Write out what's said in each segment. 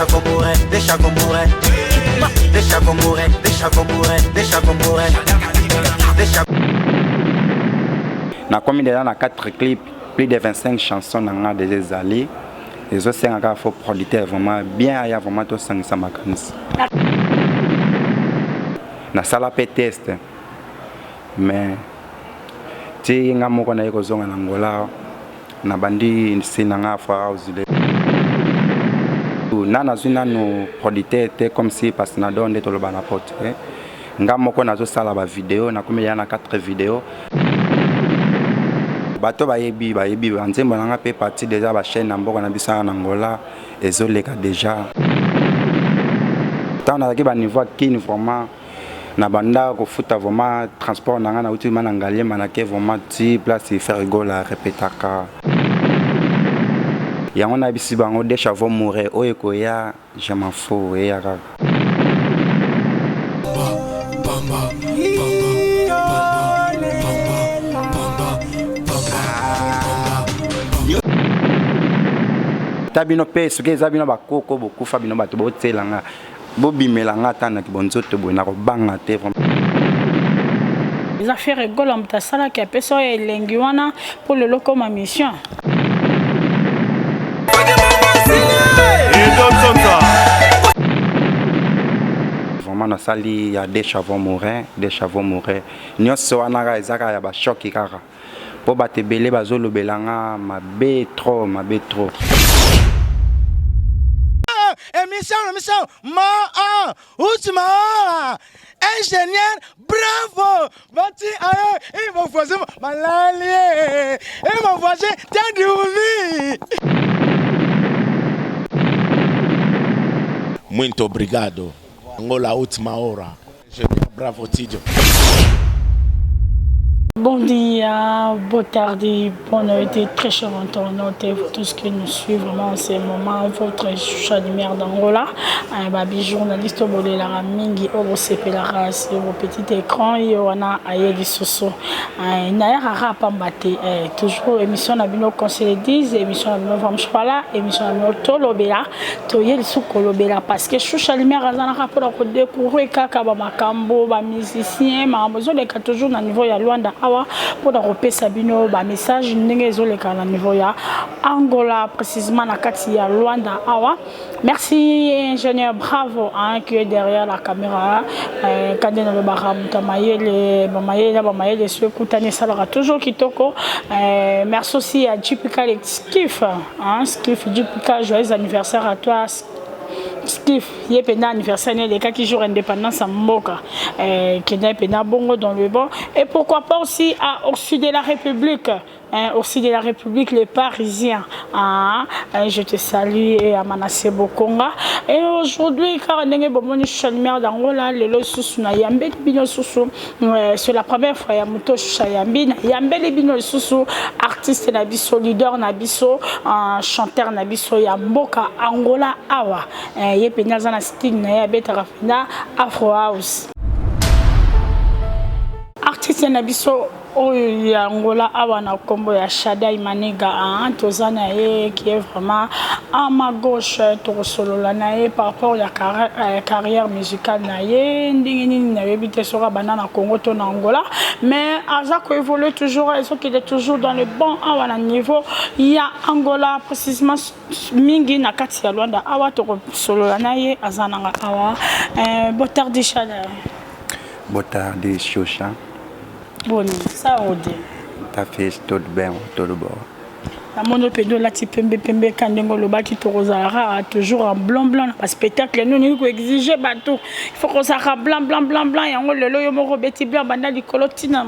Na commis déjà dans 4 clips, plus de 25 chansons dans des alliés. Les autres, c'est un faux producteur vraiment bien, il y a vraiment tout ça dans ma canisse. Na sala pe test. Mais ti nga moko na yeko zonga na Angola na bandi sinanga fa uzile. Na zuna no producteur comme si parce na donde to lo bana pote. Nga moko na zo sala ba vidéo na comme il y a 4 vidéos. Bato bayebi nzembo nanga pe parti déjà ba chaîne na mboka na bisa na Angola ezoleka déjà. Tant na ki ba niveau kini vraiment na banda ko futa vraiment transport nanga na uti mana ngalie manake vraiment ti place faire rigole à répétaka. Ya on a bisi bango de chavo mourir oyeko ya je m'en fous et ya tabino pe soki zabino bakoko beaucoup fabino bato botelanga bobimelanga tana ki bonzoto boina ko banga te vraiment les affaires rigolo mta sala ki apeso elengi wana pour le loko ma mission vraiment na sali ya des chavons mourir nyonso wana ka ezaka ya ba choc kaka po batebele bazolobelanga mabe trop émission Outima ingénieur bravo bati ayo et mon voisin malalié et mon voisin Tadiouli. Muito obrigado Angola última hora ingénieur bravo Tidio. Bon dia, bon tardi, bonne nuit, très chers internautes et tout ce qui nous suit vraiment en ce moment, votre choucha de merde d'Angola, un journaliste au bout de la mingi, au CPLA, sur vos petits écrans, et on a aïe du soso. Naïra rapambate, toujours émission Nabino Conseil 10, émission Nabino Vamchpala, émission Nabino Tolobela, Toyel Soukolobela, parce que choucha de merde dans un rapport à découvrir Kakaba Makambo, musicien, ma besoin de toujours dans le niveau de Luanda. Pour repérer Sabino, message à niveau ya Angola, précisément na kati ya Luanda Awa. Merci ingénieur bravo qui est derrière la caméra. Quand on le baram Tamayele ce Koutane Salara toujours kitoko. Merci aussi à JPK Skiff, Skiff JPK, joyeux anniversaire à toi. Skiff, il y a un anniversaire des cas qui jouent indépendance à Mboka, qui est bongo dans le bon. Et pourquoi pas aussi au sud de la République, au sud de la République, les Parisiens. Je te salue et à Manassé Bokonga. Et aujourd'hui, car on est bon, Chalmer d'Angola, les losus na yambe bino susu. C'est la première fois ya muto chayambi yambe les bino susu, artiste na biso, leader na biso, chanteur na biso ya Mboka Angola awa. Yepena zana style na ya beta rafina Afro House. Artiste na biso oyo Angola awa na kombo ya Shada Imaniga tozana ye qui est vraiment à ma gauche to solola na ye par rapport à carrière musicale na ye ndingini na yebite sora banana Congo to na Angola mais azako évolue toujours et qu'il est toujours dans le bon awa na niveau il y a Angola précisément mingi na kati ya Luanda awa to solola na ye azana awa botardi Shada botardi Shosha. Bon, ça on dit. T'as fait tout bien, tout le bord. La monopédo là, tu pembe quand le bas qui te rosara toujours en blanc. Parce que spectacle, nous nous exiger bateau. Il faut qu'on s'arrête blanc. Et on le loyo moro beti blanc banda di colotina.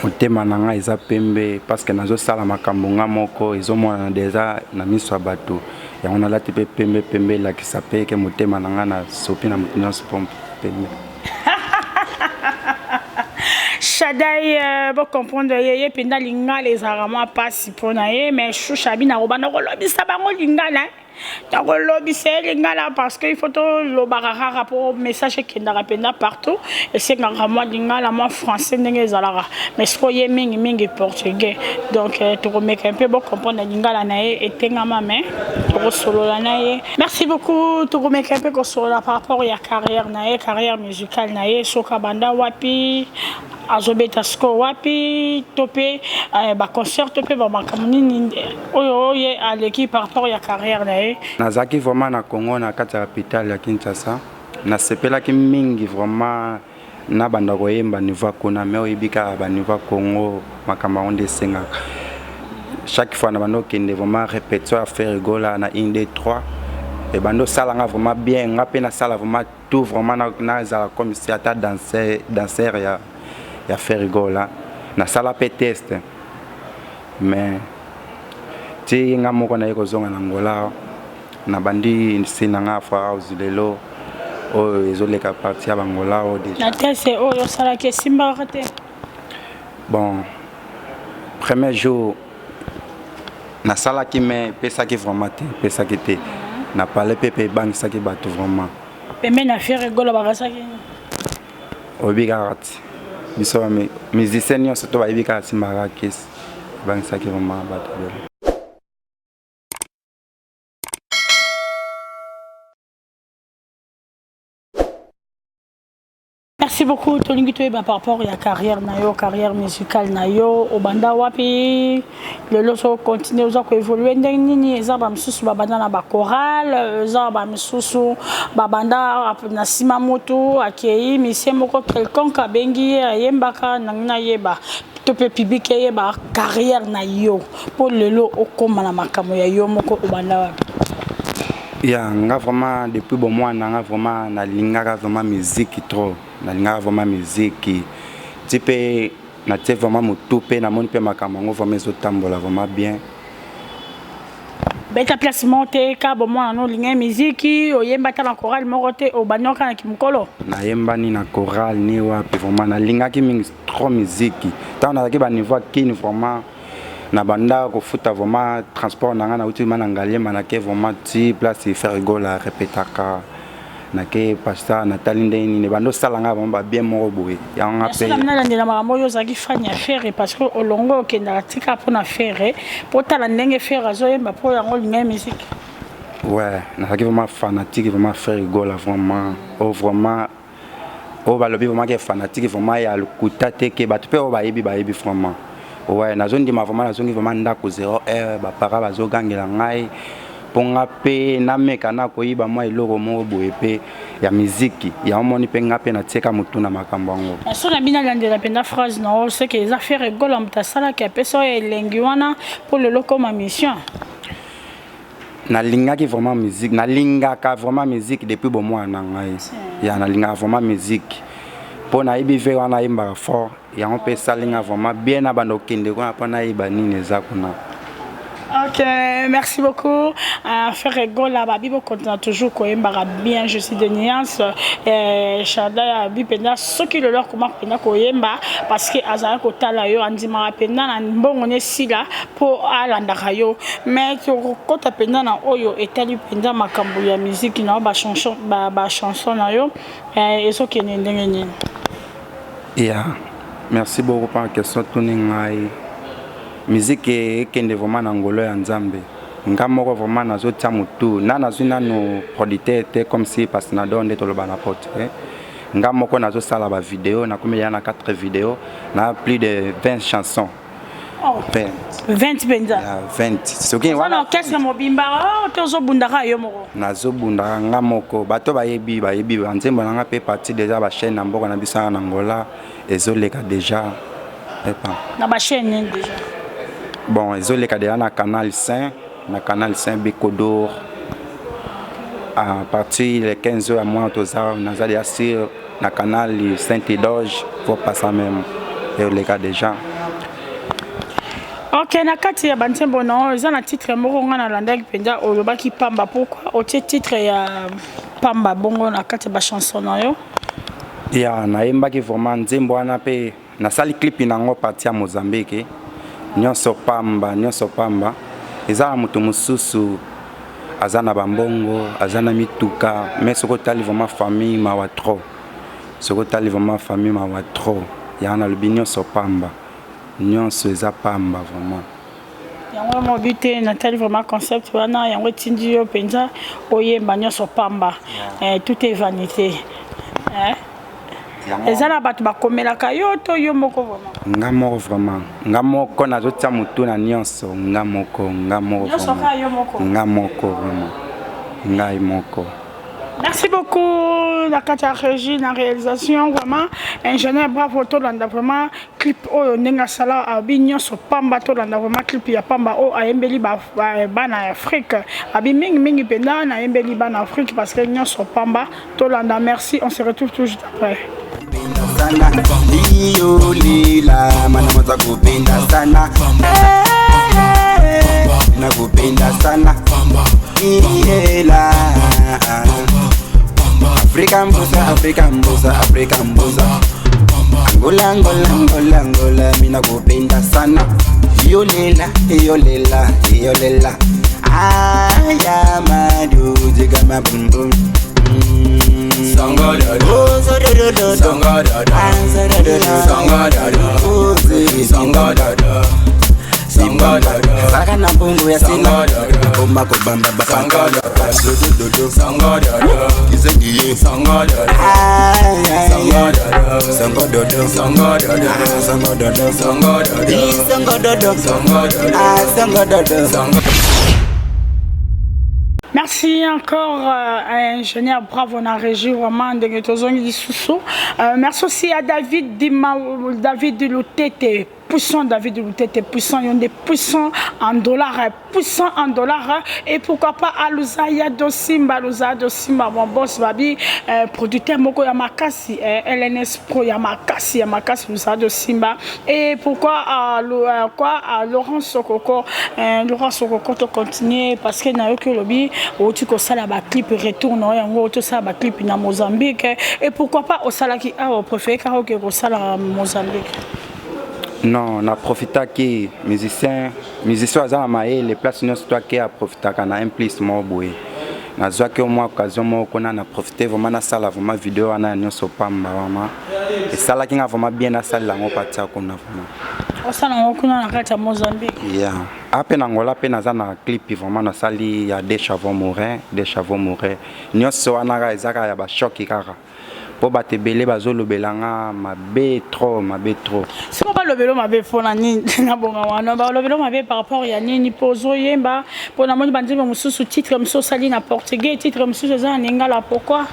On te mananga isa pembe parce que nazo sala makambunga moko ils ont déjà na miso bateau. Et on a là tu pembe là qui s'appelle que moté mananga na sopi na mutinyo spom pembe. Shadai, vous comprenez, il y a linga les arama pas si pour naïe, mais chouchabi na robana kolobi sabango linga na. Donc lobby c'est linga là parce qu'il faut tout le barara rapport message qui n'a pas partout et c'est quand moi linga là moi français n'est zalara mais soyez mingi portugais donc tu remets un peu bon comprendre linga là naïe et tenga ma main pour solo la naïe. Merci beaucoup tu remets un peu sur la par rapport à carrière naïe carrière musicale naïe soka banda wapi azobeta sko wapi topé ba concert topé ba makamuni oyo à l'équipe par rapport à carrière naïe. Nazaki vraiment na Congo na kati ya capitale ya Kinshasa na sepelaki mingi vraiment na banda koyemba niveau kuna mais oyebika ba niveau Congo makamba onde senga chaque fois na bando kende vraiment répétition à faire rigola na 1 2 3 et bando salanga vraiment bien ngape na sala vraiment tout vraiment na za comme si ata danser ya faire rigola na sala pe test mais ti nga moko na yeko zonga na Angola na bandi sinanga fa uzilelo o ezoleka parti ya Angola o déjà na tese o yo sala ke simba rate bon premier jour na sala ki me pesa ki vraiment te pesa ki te na parler pepe bang ça ki bato vraiment peme na faire rigola bakasa ki obigarati biso musicien yo surtout ba ibika simba kis bang ça ki vraiment bato. Merci beaucoup Tolingi Toyeba par rapport à la carrière nayo carrière musicale nayo obanda wapi le loso continue aux évoluer ndeni ezaba msusu babanda na ba chorale ezaba msusu babanda na simamoto akei mission moko quelconque abengi yembaka na yeba tope public yeba carrière nayo pour lelo okoma na makamo ya yo moko obanda wapi. Ya nga vraiment depuis bon mois nga vraiment na lingaka vraiment musique trop na lingaka vraiment musique type na tie vraiment motupe na moni pe makamango vraiment ezotambola vraiment bien beta placement te ka bon mois no linga musique oyemba ta na chorale moko te obanoka na kimukolo na yemba ni na chorale ni wapi vraiment na lingaki mingi trop musique tant na ba niveau kini vraiment na banda ko futa vraiment transport na ngana uti mana ngaliema na ke vraiment ti place faire rigola répétaka na ke pasta na talinde ni ne bando salanga vraiment bien moko boye ya nga pe ça na ndela makambo yo zaki fanya faire parce que olongo okenda tika pona faire pour tala ndenge faire azoyemba pour yango linga musique ouais na zaki vraiment fanatique vraiment faire rigola vraiment vraiment balobi vraiment ke fanatique vraiment ya lukuta te ke batu pe bayebi vraiment. Ouais, na zone di ma vraiment na zone vraiment ndako 0 ba para bazo gangela ngai ponga pe na meka na koyiba moi eloko mo boye pe ya musique ya omoni pe ngape na teka mutu na makambo ngo so na bina landela penda phrase na o c'est que les affaires rigola mta sala ke peso elengi wana pour le loko ma mission na lingaki vraiment musique na lingaka vraiment musique depuis bon mois na ngai ya na lingaka vraiment musique pour na ibi wana imba fort et on peut salinga vraiment bien à bando kende ko apana ibani neza kuna. Ok, merci beaucoup. Faire rigola, Bibo continue toujours quand même bien. Je suis de nuance. Chada a bipenda ce qui le leur comment pena koyemba parce que azara kotala yo andima pena na mbongo ne sila pour alanda rayo. Mais quand tu pena na oyo etali penda makambo ya musique na ba chanson na yo et ce qui est ndengeni. Yeah. Merci beaucoup pour la question tuningai. Musique est vraiment en Angola et en Zambie. Ngamoko vraiment nazo tia mutu. Na nazo no producteur comme si parce que na donne to le banapote. Ngamoko nazo sala ba vidéo na comme il y en a 4 vidéos, na plus de 20 chansons. Oh. 20 benda. 20. Ce qui voilà. Qu'est-ce que mobimba tozo bundaka yo moko. Nazo bundaka ngamoko bato bayebi nzembo nanga pe parti déjà ba chaîne na mboka na bisa na Angola ezoleka déjà. Na ba chaîne déjà. Bon, ezoleka déjà na canal 5, na canal 5 Bikodor. À partir les 15h à moins tozar nazali sur na canal Saint-Edoge pour passer même ezoleka déjà. Ok, na kati ya bantembo na eza na titre moko nga na landaki penda olobaki pamba pourquoi o titre ya pamba bongo na kati ba chanson na yo? Ya na yembaki vraiment nzembo wana pe nasali clip nango parti ya Mozambique nyonso pamba eza mutu mususu azana bambongo azana mituka mais soko tali vraiment famille mawa trop yana lobi nyonso pamba nyonso eza pamba vraiment yango mobité Nathalie vraiment concept wana yango tindi yo penza oyemba nyonso pamba tout est vanité ezala bato bakomelaka yo to yo moko vraiment nga moko nazotia mutu na nyonso nga moko vraiment ngai moko. Merci beaucoup la Katia Régie la réalisation vraiment ingénieur bravo to landa vraiment clip oyo nenga sala abi nyonso pamba to landa vraiment clip ya pamba o ayembeli bana Afrique abi mingi penda na ayembeli bana Afrique parce que nyonso pamba to landa merci on se retrouve tout juste après. Sana liyo lila mana mota kupenda sana na kupenda sana ila African bosa Angola mina kupenda sana iyo lela aya madu jiga mabum Saka na bungu ya sina Oma kubamba bapanga Kizengiye Merci encore ingénieur bravo na régie vraiment de tozongi disusu. Merci aussi à David Lutete. Puissant David Lutete, puissant, il y a des puissants en dollars, et pourquoi pas à Luzaya do Simba, mon boss Babi, producteur Moko Yamakasi, LNS Pro Yamakasi, Luzaya do Simba, et pourquoi à Laurent Sokoko, to continuer parce que n'a eu que lobby, où tu connais la clip retourne, en tout ça, clip na Mozambique, et pourquoi pas au Salaki, au préféré karaoke au Sala Mozambique. Non, na profita qui musicien azama maé les places nous toi qui a profita kana un plus mo boy. Na zwa que moi occasion mo kona na profiter vraiment na sala vraiment vidéo ana nyonso pamba vraiment. Et sala qui nga vraiment bien na sala ngo patia kona vraiment. O sala ngo kuna na kata Mozambique. Yeah. Ape na ngola pe na za na clip vraiment na sali ya des chavons mourir. Nyonso ana ga ezaka ya ba choc kaka. Po batebele bazolobelanga mabe trop. Si on va lobelo mabe fona ni na bonga wana ba lobelo mabe par rapport ya nini pozo yemba pona moni bandi ba mususu titre mususu sali na portugais titre mususu za na ngala pourquoi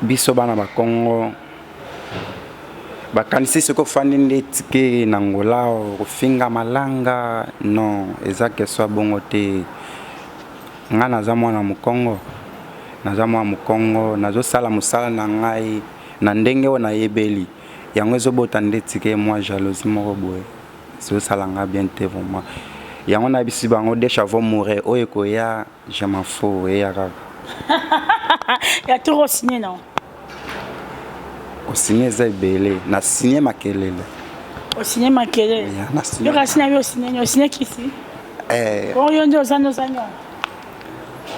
biso bana ba Congo bakanisi soko fandi ndetike na ngola kofinga malanga non ezake so bongo te ngana za mwana mukongo nazamwa mukongo nazosala musala na ngai na ndenge ona yebeli yango ezobota ndetike moi jalousie moko boye so sala nga bien te vraiment yango na bisi bango des chavons mourir oyeko ya je m'en fous ya kaka ya trop signé non o signé za belé na signé makelele o signé makelele ya na signé yo ka signé o signé kisi o yo ndio zano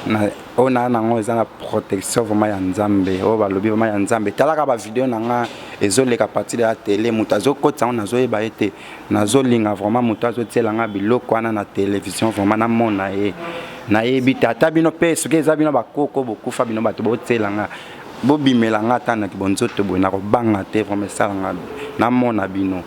na ona nango eza na protection vraiment ya nzambe o balobi vraiment ya nzambe talaka ba vidéo nanga ezoleka partir de la télé muta zokotsa on azoyeba ete nazolinga vraiment muta zotielanga biloko wana na télévision vraiment na mona na yebita ata bino pe soki eza bino bakoko bokufa bino bato botielanga bobimelanga ata na kibonzoto boye na kobanga te vraiment esalanga na mona bino.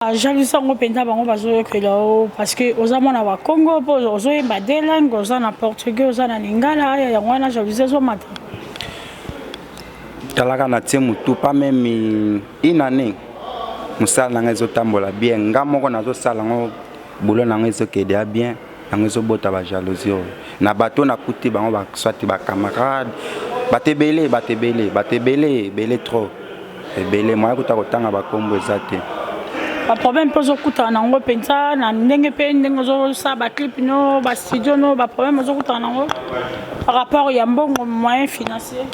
Jalousie ngo penda bango bazoyekela parce que ozamona ba Congo po ozoyeba des langues ozana portugais ozana lingala ya ngwana jalousie zomata talaka na tie mutu pas même une année musala nanga ezotambola bien nga moko nazosala ngo boulot nanga ezokede bien nanga ezobota ba jalousie na bato na kuti bango ba soit ba camarade batebele trop ebele moi kutaka kotanga ba kombo ezate problème peut ozokuta nango penza na ndenge pe ndenge ozosa ba clip no ba studio no ba problème ozokuta nango par rapport ya mbongo moyen financier.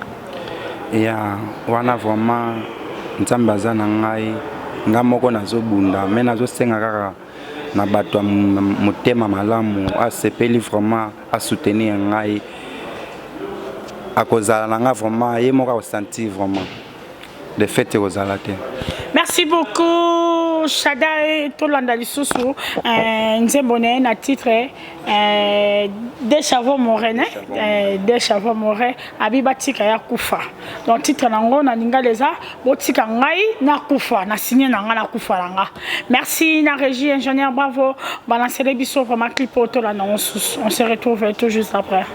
Ya wana vraiment nzambe aza na ngai nga moko nazobunda me nazosenga kaka na bato motema malamu asepeli vraiment asoutenir ngai akozala na nga vraiment ye moko akosentir vraiment de fait ekozala te. Merci beaucoup Shada Tolanda Lisusu nzembone na titre des chavaux morene des chavaux moré abiba tika ya kufa donc titre nango na ninga leza botika ngai na kufa na signé na nga na kufa langa. Merci na régie ingénieur bravo balancer les biso vraiment clip Tolanda on se retrouve tout juste après.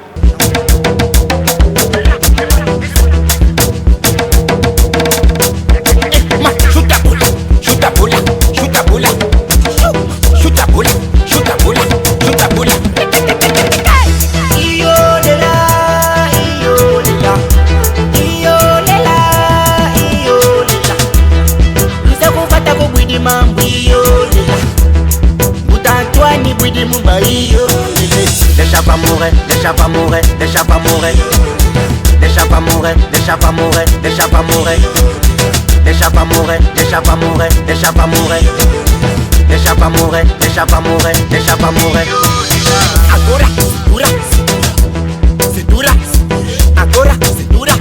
Agora, c'est dura.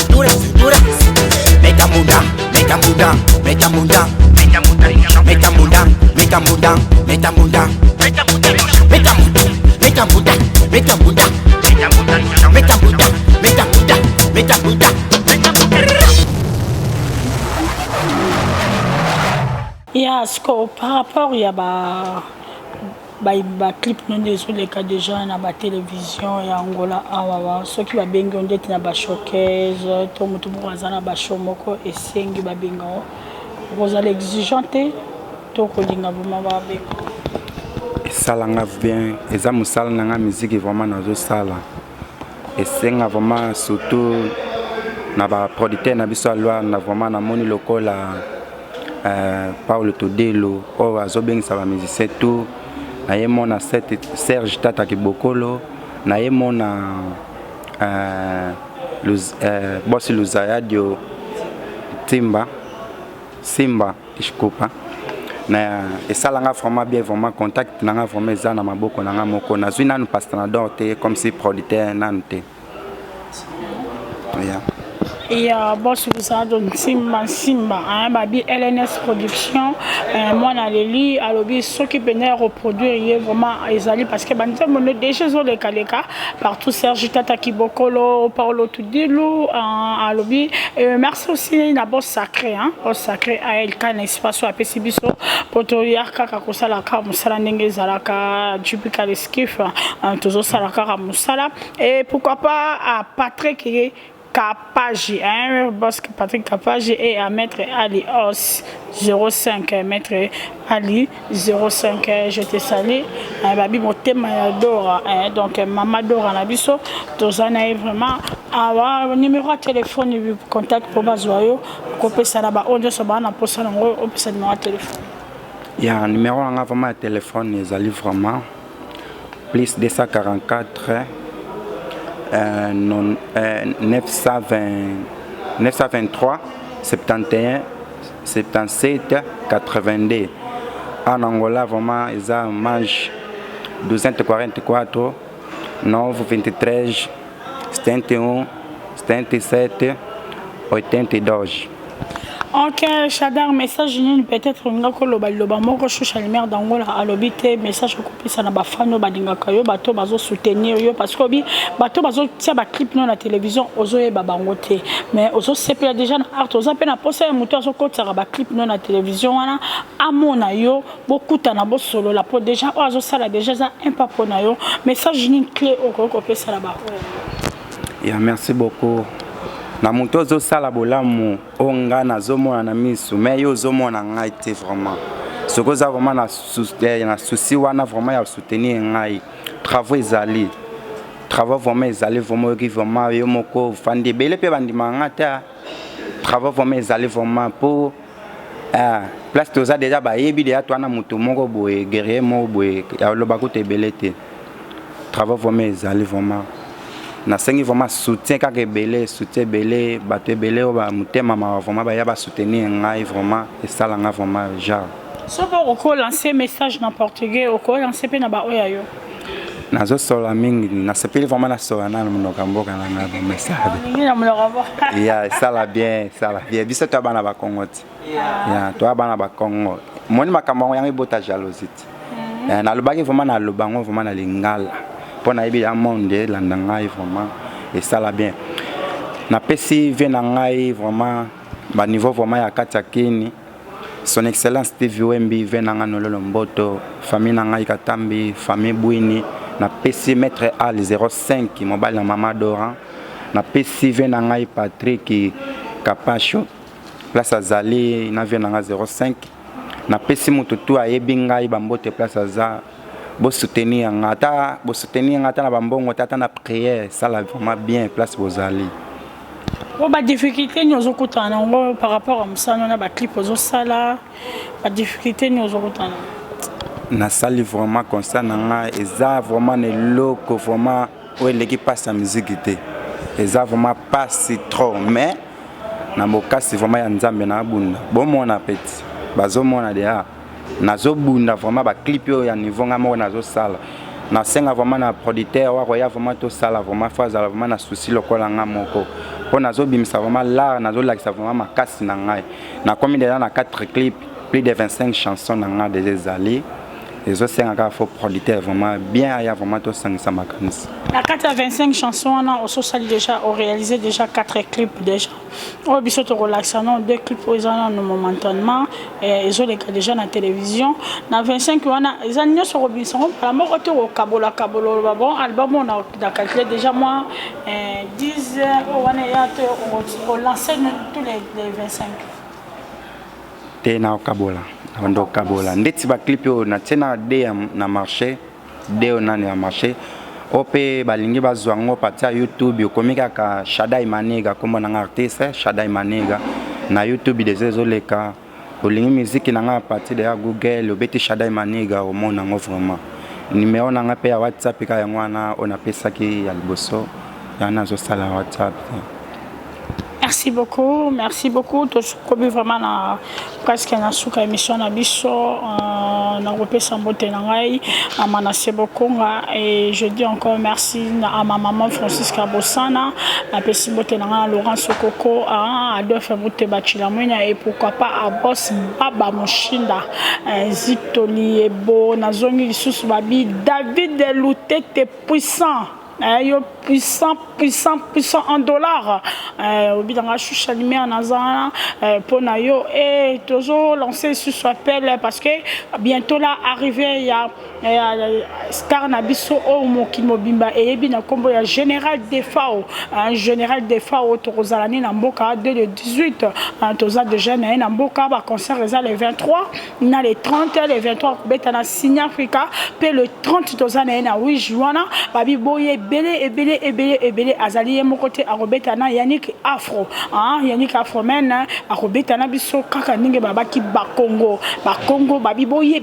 Agora, c'est dura. Meta mundang. Par rapport ya ba clip non désolé ka déjà na ba télévision ya Angola awawa soki ba bengi on dete na ba showcase to mutu brazana ba show moko esengi ba benga vous allez exigeante to ko linga vraiment ba benga salanga bien eza musala nanga musique vraiment nazo sala esenga vraiment surtout na ba producteur na biso alwa na vraiment na moni lokola Paulo Todelo o azobengisa ba musicien tout na ye mona Serge Tata Kibokolo na ye mona boss Luzayadio Simba Ishkopa na esalanga vraiment bien vraiment contact nanga vraiment eza na maboko nanga moko nazwi nanu pastanador te comme si producteur nanu te. Yeah. Et boss Simba babi LNS production moi na leli alobi ceux qui venaient reproduire vraiment ezali parce que banza mono déjà zo le kaleka partout Serge Tata Kibokolo Paulo Tudilo alobi merci aussi na boss sacré boss sacré ALK na espace à Pesibiso potoyar kaka kosala ka musala ndenge zalaka jupika l'eskif tozo sala ka musala et pourquoi pas à Patrick Kapage, boss Patrick Kapage et à Maître Ali Os 05, Maître Ali 05, je te salue. Babi motema Dora, donc Mama Dora Nabiso, Tozana est vraiment avoir numéro de téléphone contact pour Bazoyo, copé ça là-bas, on doit se battre pour ça, on peut se numéro de téléphone. Il y a un numéro vraiment de téléphone, ils allaient vraiment plus 244. 923 71 77 82 en Angola vraiment ils ont mange 244 9 23 71 77 82. Ok, Shadar, message peut-être ngako loba moko choucha lumière d'Angola alobité message coupé ça na ba fano badinga kayo bato bazo soutenir yo parce que bi bato bazo tia ba clip non na télévision ozo e babango te mais ozo sepela déjà na art ozo pe na posa muto azo kotsa ba clip non na télévision wana amona yo bokuta na bo solo la po déjà ozo sala déjà ça un papo na yo message ni clé oko coupé ça là-bas. Yeah, merci beaucoup. Na muto ozo sala bolamu onga na zomona na misu mais yo zomona ngai te vraiment soko za vraiment na souci wana vraiment ya soutenir ngai travaux vraiment ezali vraiment qui vraiment yo moko fandi bele pe bandima ngata travaux vraiment ezali vraiment pour place toza déjà bayebi déjà toi na mutu moko boye guerrier moko boye ya loba ko tebelete travaux vraiment ezali vraiment na sengi vraiment soutien ka rebelle soutien belé bato belé ba mutema ma vraiment ba ya ba soutenir ngai vraiment et ça la nga vraiment genre so pour lancer message en portugais au ko lancer pe na ba oya yo nazo sola mingi na sepeli vraiment na sola na mnoka mboka na nga message ningi na mnoka mboka ya ça la bien biso to bana ba Congo ya to bana ba Congo moni makambo yango bota jalousie na lobaki vraiment na lobango vraiment na lingala pona yebi ya monde la ngai vraiment et ça la bien na pesi vient ngai vraiment ba niveau vraiment ya katakini son excellence Steve Wembi vient nanga nololo mboto famille ngai Katambi famille Bwini na pesi maître al 05 mobile na mama Dora na pesi vient ngai Patrick Kapacho place azali na vient nanga 05 na pesi mututu ayebi ngai bambote place aza bo soutenir ngata na bambongo tata na prière ça la vraiment bien place bozali o ba difficulté nous okutana ngo par rapport à musano na ba clip ozo sala ba difficulté nous okutana na sali vraiment concernant nga eza vraiment ne loko vraiment où l'équipe passe la musique té eza vraiment pas si trop mais na mokasi vraiment ya nzambe na bunda bon mon appétit bazo mona déjà nazo bunda vraiment ba clip yo ya niveau nga mo nazo sala na senga vraiment na producteur wa roya vraiment to sala vraiment phase vraiment na souci lokola nga moko po nazo bimisa vraiment là nazo lakisa vraiment makasi na ngai na comme déjà na 4 clips plus de 25 chansons na nga des alliés et zo senga ka fo producteur vraiment bien ya vraiment to sangisa makanisi na 25 chansons on a au social déjà on réalisé déjà 4 clips déjà au biso to relaxa non 2 clips aux en momentanément et ils ont les déjà na télévision na 25 on a ils ont sur Robinson par mort au Kabola bon album on a calculé déjà moi 10 on a lancé tous les 25 tena Kabola ndo Kabola ndeti ba clip yo na tena de na marché de na na marché ope balingi bazwango patia YouTube komika ka Shadai Maniga comme na artiste Shadai Maniga na YouTube des ezoleka olingi musique na nga partir de Google obeti Shadai Maniga au monde ngo vraiment numéro na nga pe ya WhatsApp ka yango na on apesa ki ya liboso yana zo sala WhatsApp. Merci beaucoup. Tout ce que vraiment na presque na suka émission na biso na repesa mbote na ngai amanase beaucoup et je dis encore merci à ma maman Francisca Bossana na pesi mbote na ngai Laurence Kokoko à Adolphe Mbote Bachilamwenya et pourquoi pas à Boss Baba Moshinda Zitoli Ebo na zongi lisusu babi David Lutete puissant puissant en dollars au bidanga choucha lumière nazana pour nayo et toujours lancer sur ce appel parce que bientôt là arrivé il y a star nabiso au mokimo bimba et bina combo ya général defao général defao tozalani na mboka de le 18 toza déjà na mboka ba concert les 23 na les 30 les 23 betana Sign Africa pe le 30 tozana na 8 juin babi boye ebele azali mon côté à robetana Yannick Afro Yannick Afro men à robetana biso kaka ninge babaki ba Congo babi boye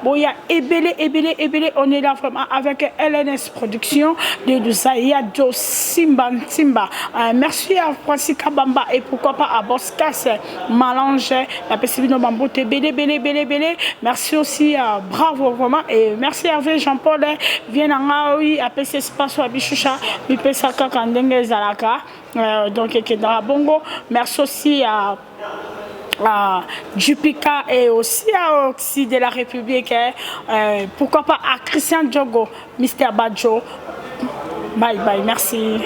boya ebele on est là vraiment avec LNS Production de Zaya Jo Simba merci à Francis Kabamba et pourquoi pas à Boscas Malange la Pessibino Bambote belé merci aussi à Bravo vraiment et merci à Hervé Jean-Paul vient en oui à PC Espace Bichoucha Bipesa Kakandenge Zalaka donc Kedara Bongo merci aussi à Jupika et aussi à Oxy de la République pourquoi pas à Christian Diogo Mr. Badjo bye merci.